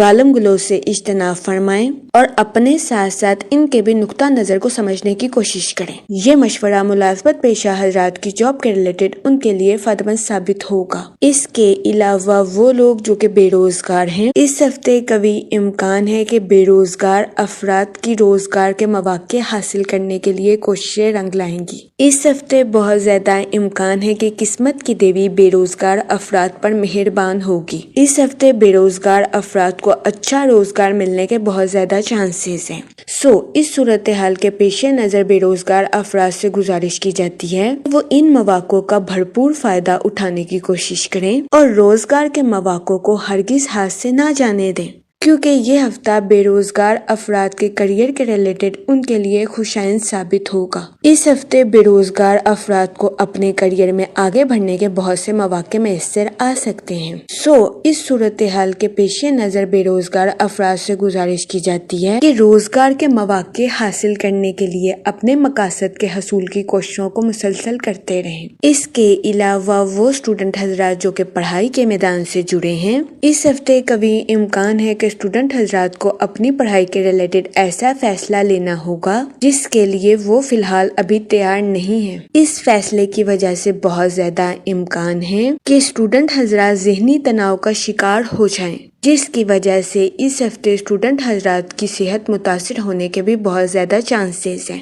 گالم گلوچ سے اجتناب فرمائیں اور اپنے ساتھ ساتھ ان کے بھی نقطہ نظر کو سمجھنے کی کوشش کریں۔ یہ مشورہ ملازمت پیشہ حضرات کی جاب کے ریلیٹڈ ان کے لیے فائدہ مند ثابت ہوگا۔ اس کے علاوہ وہ لوگ جو کہ بے روزگار ہیں، اس ہفتے قوی امکان ہے کہ بے روزگار افراد کی روزگار کے مواقع حاصل کرنے کے لیے کوششیں رنگ لائیں گی۔ اس ہفتے بہت زیادہ امکان ہے کہ قسمت کی دیوی بے روزگار افراد پر مہربان ہوگی۔ اس ہفتے بے روزگار افراد کو اچھا روزگار ملنے کے بہت زیادہ چانسز ہیں۔ اس صورتحال کے پیش نظر بے روزگار افراد سے گزارش کی جاتی ہے وہ ان مواقع کا بھرپور فائدہ اٹھانے کی کوشش کریں اور روزگار کے مواقع کو ہرگز ہاتھ سے نہ جانے دیں، کیونکہ یہ ہفتہ بے روزگار افراد کے کیریئر کے ریلیٹڈ ان کے لیے خوشائند ثابت ہوگا۔ اس ہفتے بے روزگار افراد کو اپنے کیریئر میں آگے بڑھنے کے بہت سے مواقع میسر آ سکتے ہیں۔ اس صورتحال کے پیش نظر بے روزگار افراد سے گزارش کی جاتی ہے کہ روزگار کے مواقع حاصل کرنے کے لیے اپنے مقاصد کے حصول کی کوششوں کو مسلسل کرتے رہیں۔ اس کے علاوہ وہ اسٹوڈنٹ حضرات جو کہ پڑھائی کے میدان سے جڑے ہیں، اس ہفتے قوی امکان ہے کہ اسٹوڈنٹ حضرات کو اپنی پڑھائی کے ریلیٹڈ ایسا فیصلہ لینا ہوگا جس کے لیے وہ فی الحال ابھی تیار نہیں ہیں۔ اس فیصلے کی وجہ سے بہت زیادہ امکان ہے کہ اسٹوڈنٹ حضرات ذہنی تناؤ کا شکار ہو جائیں، جس کی وجہ سے اس ہفتے اسٹوڈنٹ حضرات کی صحت متاثر ہونے کے بھی بہت زیادہ چانسز ہیں۔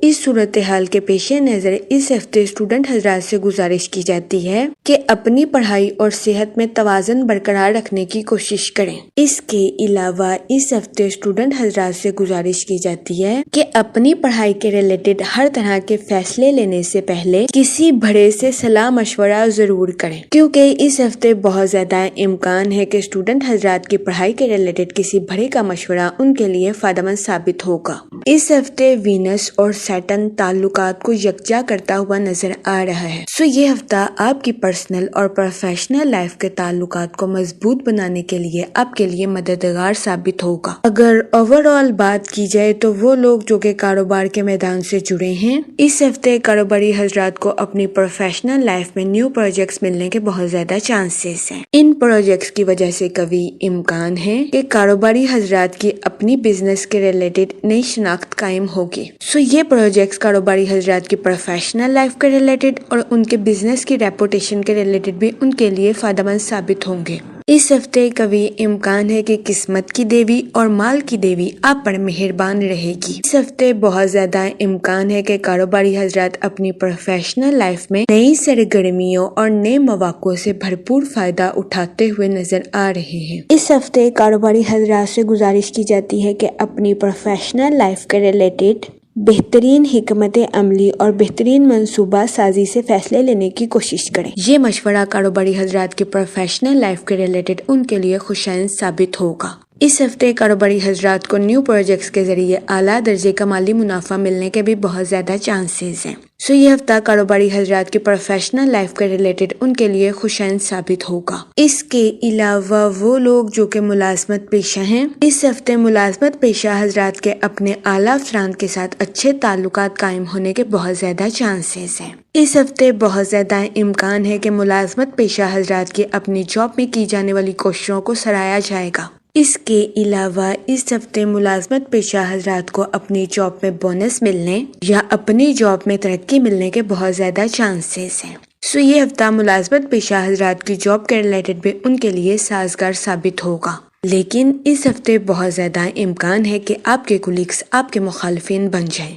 اس صورتحال کے پیش نظر اس ہفتے اسٹوڈنٹ حضرات سے گزارش کی جاتی ہے کہ اپنی پڑھائی اور صحت میں توازن برقرار رکھنے کی کوشش کریں۔ اس کے علاوہ اس ہفتے اسٹوڈنٹ حضرات سے گزارش کی جاتی ہے کہ اپنی پڑھائی کے ریلیٹڈ ہر طرح کے فیصلے لینے سے پہلے کسی بڑے سے صلاح مشورہ ضرور کریں، کیونکہ اس ہفتے بہت زیادہ امکان ہے کہ اسٹوڈنٹ حضرات کی پڑھائی کے ریلیٹڈ کسی بڑے کا مشورہ ان کے لیے فائدہ مند ثابت ہوگا۔ اس ہفتے وینس اور سیٹرن تعلقات کو یکجا کرتا ہوا نظر آ رہا ہے۔ یہ ہفتہ آپ کی پرسنل اور پروفیشنل لائف کے تعلقات کو مضبوط بنانے کے لیے آپ کے لیے مددگار ثابت ہوگا۔ اگر اوور آل بات کی جائے تو وہ لوگ جو کہ کاروبار کے میدان سے جڑے ہیں، اس ہفتے کاروباری حضرات کو اپنی پروفیشنل لائف میں نیو پروجیکٹس ملنے کے بہت زیادہ چانسز ہیں۔ ان پروجیکٹس کی وجہ سے قوی امکان ہے کہ کاروباری حضرات کی اپنی بزنس کے ریلیٹڈ نئی شناخت قائم ہوگی۔ یہ پروجیکٹس کاروباری حضرات کی پروفیشنل لائف کے ریلیٹڈ اور ان کے بزنس کی ریپوٹیشن کے ریلیٹڈ بھی ان کے لیے فائدہ مند ثابت ہوں گے۔ اس ہفتے قوی امکان ہے کہ قسمت کی دیوی اور مال کی دیوی آپ پر مہربان رہے گی۔ اس ہفتے بہت زیادہ امکان ہے کہ کاروباری حضرات اپنی پروفیشنل لائف میں نئی سرگرمیوں اور نئے مواقع سے بھرپور فائدہ اٹھاتے ہوئے نظر آ رہے ہیں۔ اس ہفتے کاروباری حضرات سے گزارش کی جاتی ہے کہ اپنی پروفیشنل لائف کے ریلیٹڈ بہترین حکمت عملی اور بہترین منصوبہ سازی سے فیصلے لینے کی کوشش کریں۔ یہ مشورہ کاروباری حضرات کی پروفیشنل لائف کے ریلیٹڈ ان کے لیے خوشائند ثابت ہوگا۔ اس ہفتے کاروباری حضرات کو نیو پروجیکٹس کے ذریعے اعلیٰ درجے کا مالی منافع ملنے کے بھی بہت زیادہ چانسز ہیں۔ یہ ہفتہ کاروباری حضرات کی پروفیشنل لائف کے ریلیٹڈ ان کے لیے خوشائند ثابت ہوگا۔ اس کے علاوہ وہ لوگ جو کہ ملازمت پیشہ ہیں، اس ہفتے ملازمت پیشہ حضرات کے اپنے اعلیٰ افسران کے ساتھ اچھے تعلقات قائم ہونے کے بہت زیادہ چانسز ہیں۔ اس ہفتے بہت زیادہ امکان ہے کہ ملازمت پیشہ حضرات کی اپنی جاب میں کی جانے والی کوششوں کو سراہا جائے گا۔ اس کے علاوہ اس ہفتے ملازمت پیشہ حضرات کو اپنی جاب میں بونس ملنے یا اپنی جاب میں ترقی ملنے کے بہت زیادہ چانسز ہیں۔ یہ ہفتہ ملازمت پیشہ حضرات کی جاب کے ریلیٹڈ بھی ان کے لیے سازگار ثابت ہوگا، لیکن اس ہفتے بہت زیادہ امکان ہے کہ آپ کے کولیگز آپ کے مخالفین بن جائیں۔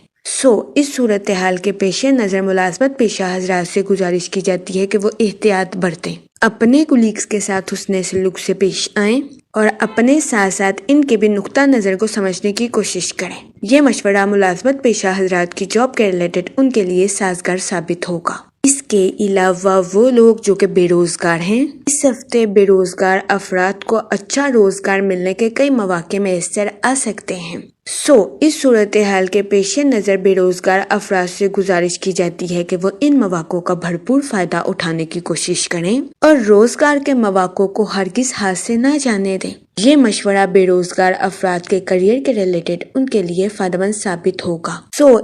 اس صورتحال کے پیش نظر ملازمت پیشہ حضرات سے گزارش کی جاتی ہے کہ وہ احتیاط برتیں، اپنے کولیگز کے ساتھ حسن سلوک سے پیش آئیں اور اپنے ساتھ ساتھ ان کے بھی نقطہ نظر کو سمجھنے کی کوشش کریں۔ یہ مشورہ ملازمت پیشہ حضرات کی جاب کے ریلیٹڈ ان کے لیے سازگار ثابت ہوگا۔ اس کے علاوہ وہ لوگ جو کہ بے روزگار ہیں، اس ہفتے بے روزگار افراد کو اچھا روزگار ملنے کے کئی مواقع میسر آ سکتے ہیں۔ اس صورتحال کے پیش نظر بے روزگار افراد سے گزارش کی جاتی ہے کہ وہ ان مواقع کا بھرپور فائدہ اٹھانے کی کوشش کریں اور روزگار کے مواقع کو ہرگز ہاتھ سے نہ جانے دیں۔ یہ مشورہ بے روزگار افراد کے کیریئر کے ریلیٹڈ ان کے لیے فائدہ مند ثابت ہوگا۔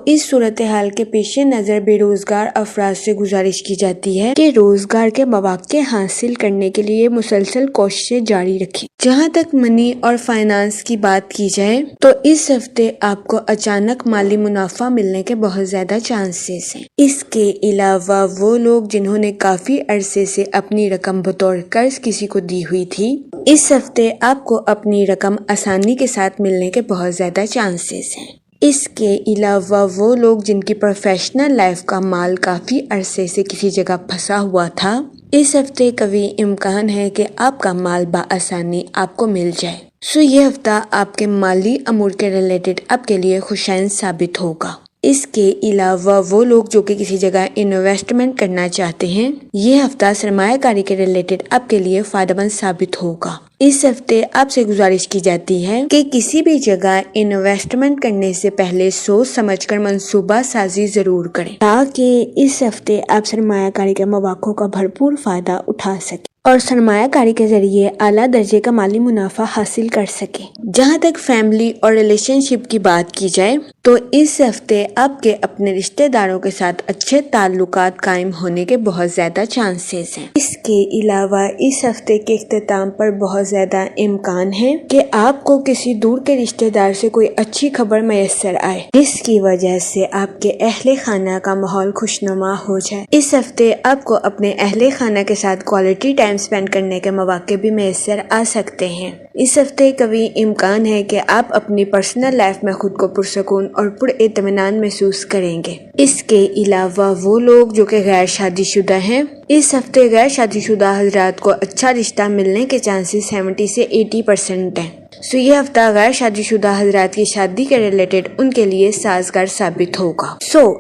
اس صورتحال کے پیش نظر بے روزگار افراد سے گزارش کی جاتی ہے کہ روزگار کے مواقع حاصل کرنے کے لیے مسلسل کوششیں جاری رکھیں۔ جہاں تک منی اور فائنانس کی بات کی جائے تو اس ہفتے آپ کو اچانک مالی منافع ملنے کے بہت زیادہ چانسز ہیں۔ اس کے علاوہ وہ لوگ جنہوں نے کافی عرصے سے اپنی رقم بطور قرض کسی کو دی ہوئی تھی، اس ہفتے آپ کو اپنی رقم آسانی کے ساتھ ملنے کے بہت زیادہ چانسز ہیں۔ اس کے علاوہ وہ لوگ جن کی پروفیشنل لائف کا مال کافی عرصے سے کسی جگہ پھنسا ہوا تھا، اس ہفتے قوی امکان ہے کہ آپ کا مال بآسانی آپ کو مل جائے۔ یہ ہفتہ آپ کے مالی امور کے ریلیٹڈ آپ کے لیے خوشائن ثابت ہوگا۔ اس کے علاوہ وہ لوگ جو کہ کسی جگہ انویسٹمنٹ کرنا چاہتے ہیں، یہ ہفتہ سرمایہ کاری کے ریلیٹڈ آپ کے لیے فائدہ مند ثابت ہوگا۔ اس ہفتے آپ سے گزارش کی جاتی ہے کہ کسی بھی جگہ انویسٹمنٹ کرنے سے پہلے سوچ سمجھ کر منصوبہ سازی ضرور کریں تاکہ اس ہفتے آپ سرمایہ کاری کے مواقع کا بھرپور فائدہ اٹھا سکیں اور سرمایہ کاری کے ذریعے اعلیٰ درجے کا مالی منافع حاصل کر سکیں۔ جہاں تک فیملی اور ریلیشن شپ کی بات کی جائے تو اس ہفتے آپ کے اپنے رشتہ داروں کے ساتھ اچھے تعلقات قائم ہونے کے بہت زیادہ چانسز ہیں۔ اس کے علاوہ اس ہفتے کے اختتام پر بہت زیادہ امکان ہے کہ آپ کو کسی دور کے رشتہ دار سے کوئی اچھی خبر میسر آئے، جس کی وجہ سے آپ کے اہل خانہ کا ماحول خوشنما ہو جائے۔ اس ہفتے آپ کو اپنے اہل خانہ کے ساتھ کوالٹی ٹائم سپینڈ کرنے کے مواقع بھی میسر آ سکتے ہیں۔ اس ہفتے قوی امکان ہے کہ آپ اپنی پرسنل لائف میں خود کو پرسکون اور پر اطمینان محسوس کریں گے۔ اس کے علاوہ وہ لوگ جو کہ غیر شادی شدہ ہیں، اس ہفتے غیر شادی شدہ حضرات کو اچھا رشتہ ملنے کے چانسز 70 سے 80% ہیں۔ یہ ہفتہ غیر شادی شدہ حضرات کی شادی کے ریلیٹڈ ان کے لیے سازگار ثابت ہوگا۔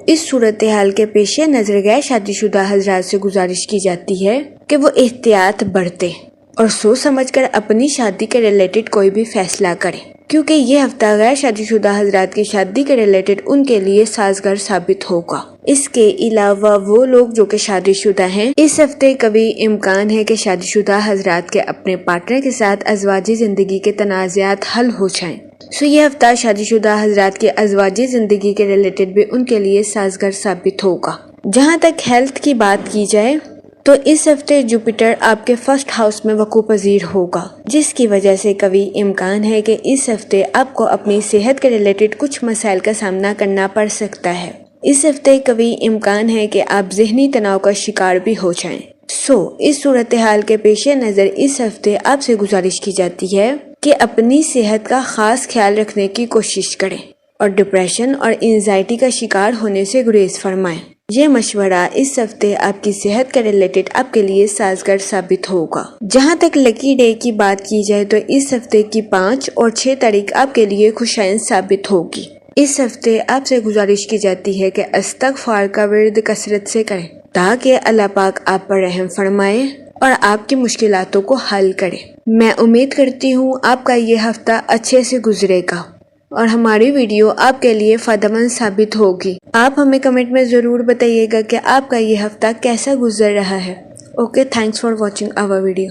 اس صورتحال کے پیش نظر غیر شادی شدہ حضرات سے گزارش کی جاتی ہے کہ وہ احتیاط برتیں اور سوچ سمجھ کر اپنی شادی کے ریلیٹڈ کوئی بھی فیصلہ کریں، کیونکہ یہ ہفتہ غیر شادی شدہ حضرات کی شادی کے ریلیٹڈ ان کے لیے سازگار ثابت ہوگا۔ اس کے علاوہ وہ لوگ جو کہ شادی شدہ ہیں، اس ہفتے قوی امکان ہے کہ شادی شدہ حضرات کے اپنے پارٹنر کے ساتھ ازواجی زندگی کے تنازعات حل ہو جائیں۔ یہ ہفتہ شادی شدہ حضرات کی ازواجی زندگی کے ریلیٹڈ بھی ان کے لیے سازگار ثابت ہوگا۔ جہاں تک ہیلتھ کی بات کی جائے تو اس ہفتے جوپیٹر آپ کے فرسٹ ہاؤس میں وقوع پذیر ہوگا، جس کی وجہ سے قوی امکان ہے کہ اس ہفتے آپ کو اپنی صحت کے ریلیٹڈ کچھ مسائل کا سامنا کرنا پڑ سکتا ہے۔ اس ہفتے قوی امکان ہے کہ آپ ذہنی تناؤ کا شکار بھی ہو جائیں۔ اس صورتحال کے پیش نظر اس ہفتے آپ سے گزارش کی جاتی ہے کہ اپنی صحت کا خاص خیال رکھنے کی کوشش کریں اور ڈپریشن اور انزائٹی کا شکار ہونے سے گریز فرمائیں۔ یہ مشورہ اس ہفتے آپ کی صحت کے ریلیٹڈ آپ کے لیے سازگار ثابت ہوگا۔ جہاں تک لکی ڈے کی بات کی جائے تو اس ہفتے کی 5 اور 6 تاریخ آپ کے لیے خوشائن ثابت ہوگی۔ اس ہفتے آپ سے گزارش کی جاتی ہے کہ استغفار کا ورد کثرت سے کریں تاکہ اللہ پاک آپ پر رحم فرمائے اور آپ کی مشکلاتوں کو حل کرے۔ میں امید کرتی ہوں آپ کا یہ ہفتہ اچھے سے گزرے گا اور ہماری ویڈیو آپ کے لیے فائدہ مند ثابت ہوگی۔ آپ ہمیں کمنٹ میں ضرور بتائیے گا کہ آپ کا یہ ہفتہ کیسا گزر رہا ہے۔ Okay, thanks for watching our video.